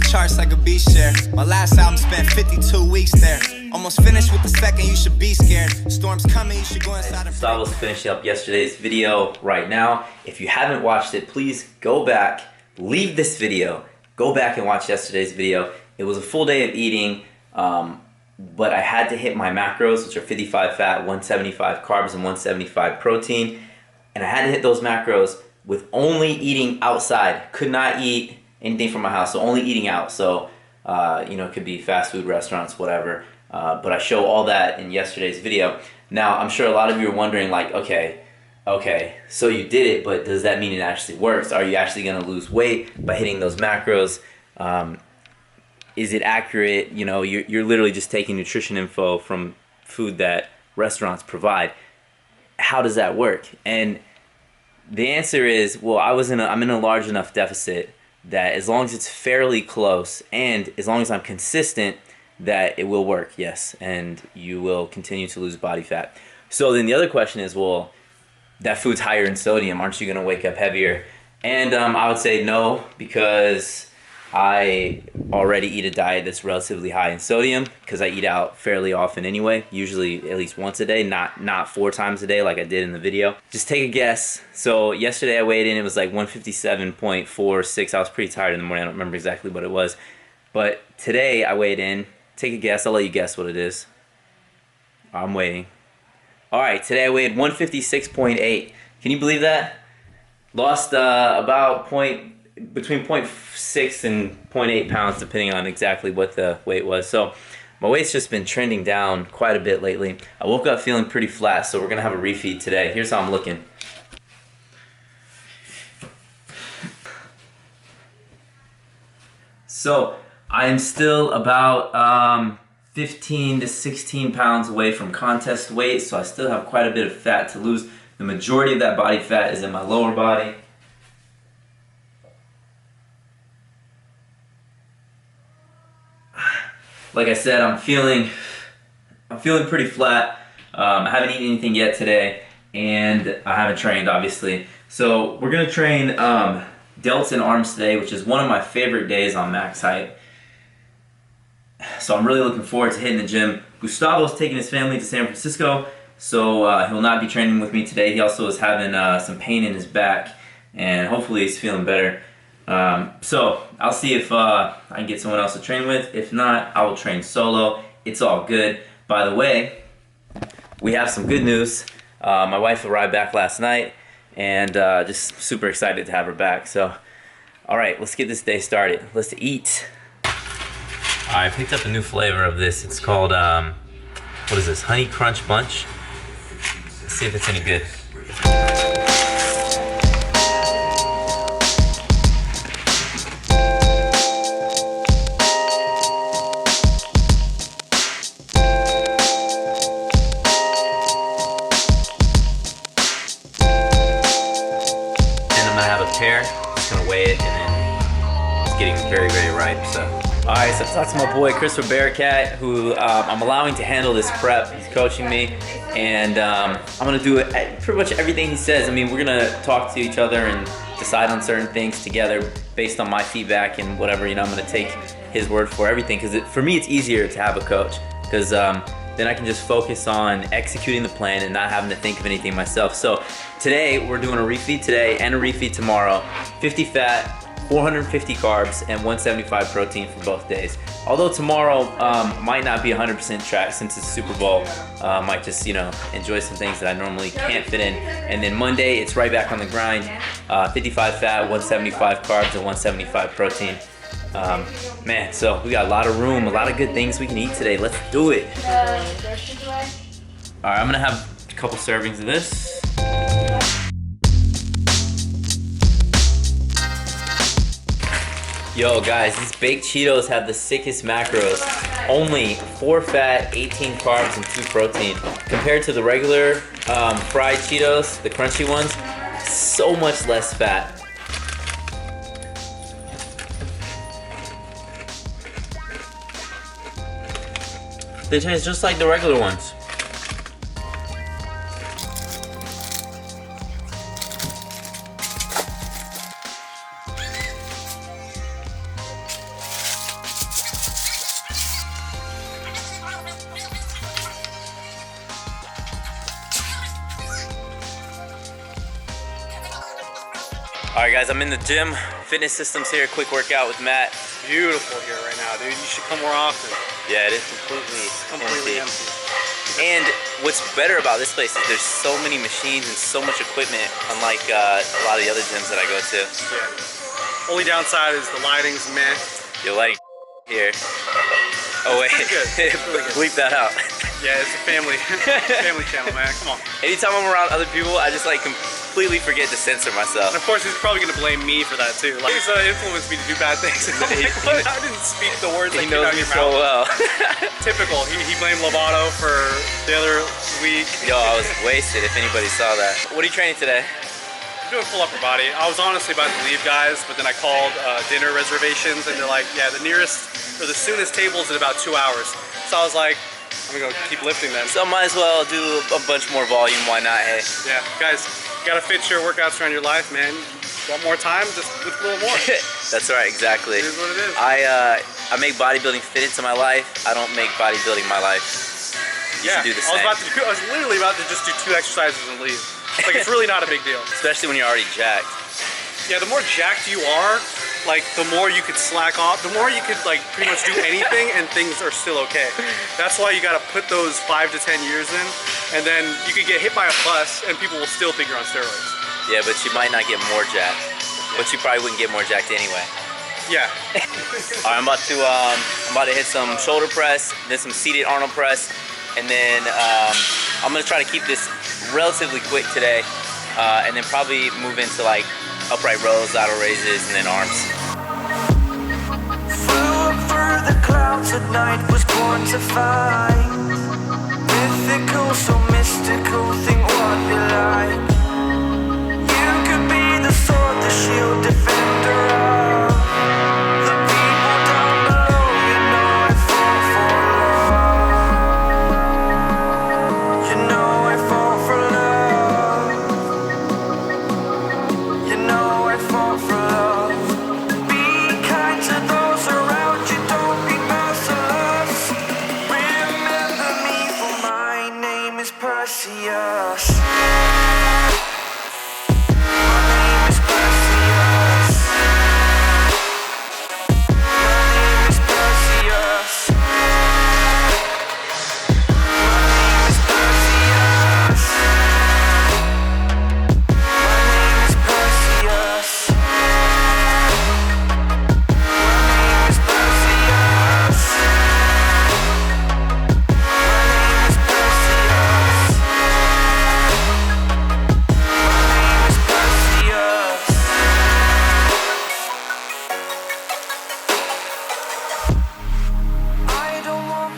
charts like a beast share. My last album spent 52 weeks there. Almost finished with the second, you should be scared. Storm's coming, you should go inside and... Gustavo's finishing up yesterday's video right now. If you haven't watched it, please go back, leave this video, go back and watch yesterday's video. It was a full day of eating, but I had to hit my macros, which are 55 fat, 175 carbs, and 175 protein. And I had to hit those macros with only eating outside. Could not eat anything from my house, so only eating out. So, you know, it could be fast food restaurants, whatever. But I show all that in yesterday's video. Now, I'm sure a lot of you are wondering, like, okay, so you did it, but does that mean it actually works? Are you actually going to lose weight by hitting those macros? Is it accurate? You know, you're literally just taking nutrition info from food that restaurants provide. How does that work? And the answer is, well, I'm in a large enough deficit that as long as it's fairly close and as long as I'm consistent, that it will work, yes, and you will continue to lose body fat. So then the other question is, well, that food's higher in sodium. Aren't you going to wake up heavier? And I would say no, because I already eat a diet that's relatively high in sodium because I eat out fairly often anyway, usually at least once a day, not 4 times a day like I did in the video. Just take a guess. So yesterday I weighed in, it was like 157.46. I was pretty tired in the morning. I don't remember exactly what it was. But today I weighed in. Take a guess. I'll let you guess what it is. I'm waiting. All right, today I weighed 156.8. Can you believe that? Lost about between 0.6 and 0.8 pounds, depending on exactly what the weight was. So my weight's just been trending down quite a bit lately. I woke up feeling pretty flat, so we're gonna have a refeed today. Here's how I'm looking. So I'm still about 15 to 16 pounds away from contest weight, so I still have quite a bit of fat to lose. The majority of that body fat is in my lower body. Like I said, I'm feeling pretty flat. I haven't eaten anything yet today, and I haven't trained, obviously. So we're gonna train delts and arms today, which is one of my favorite days on max height. So I'm really looking forward to hitting the gym. Gustavo's taking his family to San Francisco, so he'll not be training with me today. He also is having some pain in his back, and hopefully he's feeling better. So I'll see if I can get someone else to train with. If not, I will train solo. It's all good. By the way, we have some good news. My wife arrived back last night, and just super excited to have her back. So, all right, let's get this day started. Let's eat. I picked up a new flavor of this. It's called, what is this? Honey Crunch Bunch. Let's see if it's any good. Pear. Just gonna weigh it, and then it's getting very, very ripe. So, all right. So I talked to my boy Christopher Bearcat, who I'm allowing to handle this prep. He's coaching me, and I'm gonna do pretty much everything he says. I mean, we're gonna talk to each other and decide on certain things together based on my feedback and whatever. You know, I'm gonna take his word for everything because for me, it's easier to have a coach because then I can just focus on executing the plan and not having to think of anything myself. So today, we're doing a refeed today and a refeed tomorrow. 50 fat, 450 carbs, and 175 protein for both days. Although tomorrow might not be 100% tracked since it's Super Bowl. Might just, you know, enjoy some things that I normally can't fit in. And then Monday, it's right back on the grind. 55 fat, 175 carbs, and 175 protein. Man, so we got a lot of room, a lot of good things we can eat today. Let's do it. All right, I'm gonna have a couple servings of this. Yo guys, these baked Cheetos have the sickest macros. Only 4 fat, 18 carbs, and 2 protein. Compared to the regular fried Cheetos, the crunchy ones, so much less fat. They taste just like the regular ones. Alright guys, I'm in the gym. Fitness Systems here, quick workout with Matt. Beautiful here right now, dude. You should come more often. Yeah, it is completely empty. And what's better about this place is there's so many machines and so much equipment, unlike a lot of the other gyms that I go to. Yeah. Only downside is the lighting's meh. Your lighting here. Oh wait, bleep that out. Yeah, it's a family channel, man. Come on. Anytime I'm around other people, I just like completely forget to censor myself. And of course, he's probably gonna blame me for that too. Like, he's influenced me to do bad things. I'm like, what? I didn't speak the words that came out of your mouth. He knows me so well. Typical. He blamed Lovato for the other week. Yo, I was wasted. If anybody saw that. What are you training today? I'm doing full upper body. I was honestly about to leave, guys, but then I called dinner reservations, and they're like, yeah, the nearest or the soonest table is in about 2 hours. So I was like, I'm gonna go keep lifting then. So might as well do a bunch more volume, why not, hey? Yeah, guys, you gotta fit your workouts around your life, man. Got more time, just lift a little more. That's right, exactly. It is what it is. I make bodybuilding fit into my life. I don't make bodybuilding my life. You should do the same. I was literally about to just do 2 exercises and leave. Like, it's really not a big deal. Especially when you're already jacked. Yeah, the more jacked you are, like, the more you could slack off, the more you could, like, pretty much do anything and things are still okay. That's why you gotta put those 5 to 10 years in, and then you could get hit by a bus and people will still think you're on steroids. Yeah, but you might not get more jacked. But you probably wouldn't get more jacked anyway. Yeah. All right, I'm about to hit some shoulder press, then some seated Arnold press, and then I'm gonna try to keep this relatively quick today, and then probably move into like upright rows, lateral raises, and then arms. Flew up through the clouds at night, was born to fight. Mythical, so mystical, think what you like. You could be the sword, the shield, defender of the people down below. You know I fall for love. You know I fall for love. You know I fall for love. Be kind to those around you, don't be merciless. Remember me, for my name is Perseus.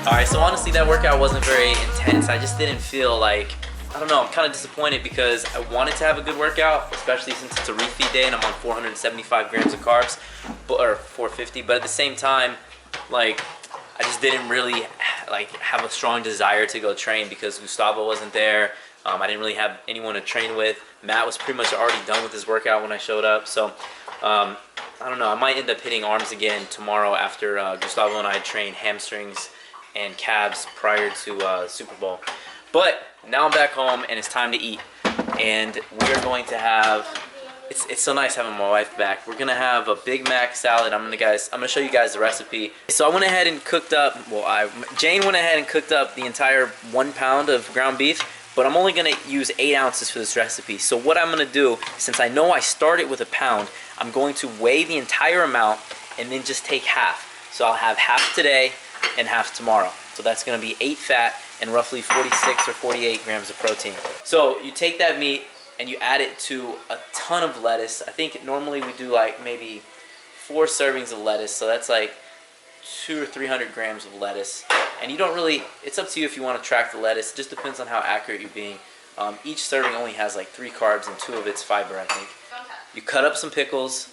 Alright, so honestly that workout wasn't very intense. I just didn't feel like, I don't know, I'm kind of disappointed because I wanted to have a good workout, especially since it's a refeed day and I'm on 475 grams of carbs, or 450, but at the same time, like, I just didn't really like have a strong desire to go train because Gustavo wasn't there. I didn't really have anyone to train with. Matt was pretty much already done with his workout when I showed up, so I don't know, I might end up hitting arms again tomorrow after Gustavo and I train hamstrings and calves prior to Super Bowl. But now I'm back home and it's time to eat, and we're going to have, it's so nice having my wife back. We're gonna have a Big Mac salad. I'm gonna show you guys the recipe. So I went ahead and cooked up, Jane went ahead and cooked up the entire 1 pound of ground beef, but I'm only gonna use 8 ounces for this recipe. So what I'm gonna do, since I know I started with a pound, I'm going to weigh the entire amount and then just take half. So I'll have half today and half tomorrow. So that's gonna be 8 fat and roughly 46 or 48 grams of protein. So you take that meat and you add it to a ton of lettuce. I think normally we do like maybe 4 servings of lettuce. So that's like 200 or 300 grams of lettuce. And you don't really, it's up to you if you want to track the lettuce. It just depends on how accurate you're being. Each serving only has like 3 carbs and 2 of it's fiber, I think. You cut up some pickles.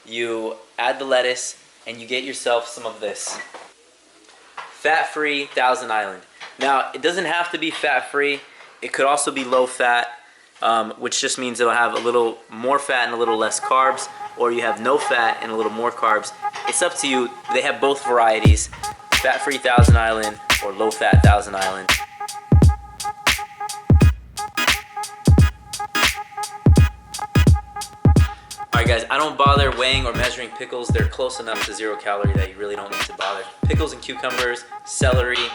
You add the lettuce and you get yourself some of this. Fat-free Thousand Island. Now, it doesn't have to be fat-free. It could also be low-fat, which just means it'll have a little more fat and a little less carbs, or you have no fat and a little more carbs. It's up to you. They have both varieties, fat-free Thousand Island or low-fat Thousand Island. Alright guys, I don't bother weighing or measuring pickles. They're close enough to 0 calorie that you really don't need to bother. Pickles and cucumbers, celery,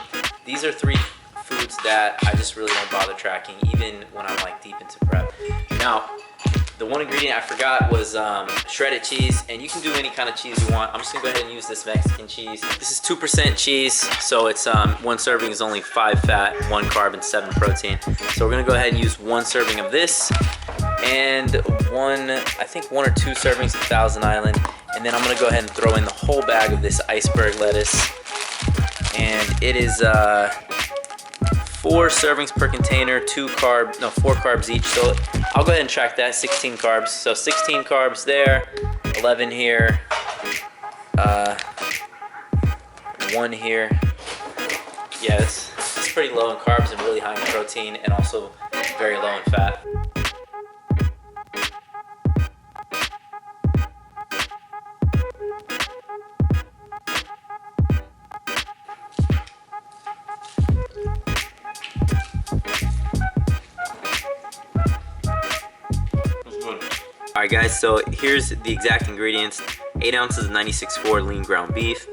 these are 3 foods that I just really don't bother tracking, even when I'm like deep into prep. Now, the one ingredient I forgot was shredded cheese, and you can do any kind of cheese you want. I'm just gonna go ahead and use this Mexican cheese. This is 2% cheese, so it's 1 serving is only 5 fat, 1 carb, and 7 protein. So we're gonna go ahead and use 1 serving of this, and I think 1 or 2 servings of Thousand Island, and then I'm gonna go ahead and throw in the whole bag of this iceberg lettuce, and it is 4 servings per container, 4 carbs each. So I'll go ahead and track that, 16 carbs. So 16 carbs there, 11 here, 1 here. Yeah, that's pretty low in carbs and really high in protein, and also very low in fat. Alright guys, so here's the exact ingredients. 8 ounces of 96.4 lean ground beef,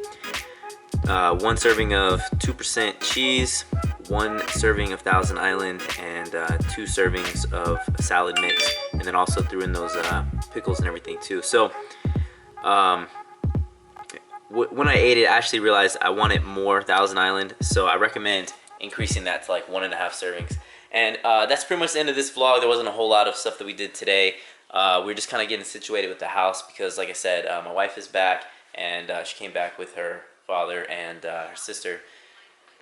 1 serving of 2% cheese, 1 serving of Thousand Island, and 2 servings of a salad mix, and then also threw in those pickles and everything too. So when I ate it, I actually realized I wanted more Thousand Island, so I recommend increasing that to like 1.5 servings. And that's pretty much the end of this vlog. There wasn't a whole lot of stuff that we did today. We're just kind of getting situated with the house because, like I said, my wife is back, and she came back with her father and her sister.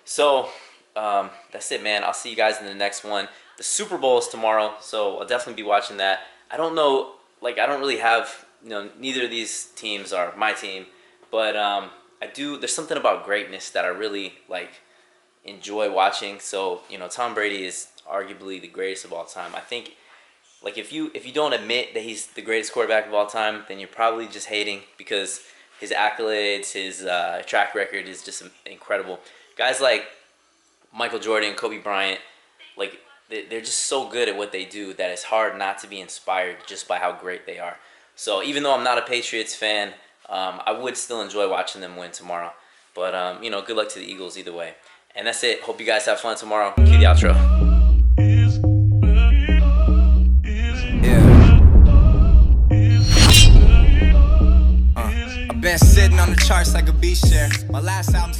So that's it, man. I'll see you guys in the next one. The Super Bowl is tomorrow, so I'll definitely be watching that. I don't know, like I don't really have, neither of these teams are my team, but there's something about greatness that I really like enjoy watching. So Tom Brady is arguably the greatest of all time. I think, like, if you don't admit that he's the greatest quarterback of all time, then you're probably just hating, because his accolades, his track record is just incredible. Guys like Michael Jordan, Kobe Bryant, like they're just so good at what they do that it's hard not to be inspired just by how great they are. So even though I'm not a Patriots fan, I would still enjoy watching them win tomorrow. But good luck to the Eagles either way. And that's it. Hope you guys have fun tomorrow. Cue the outro. Been sitting on the charts like a beach chair. My last album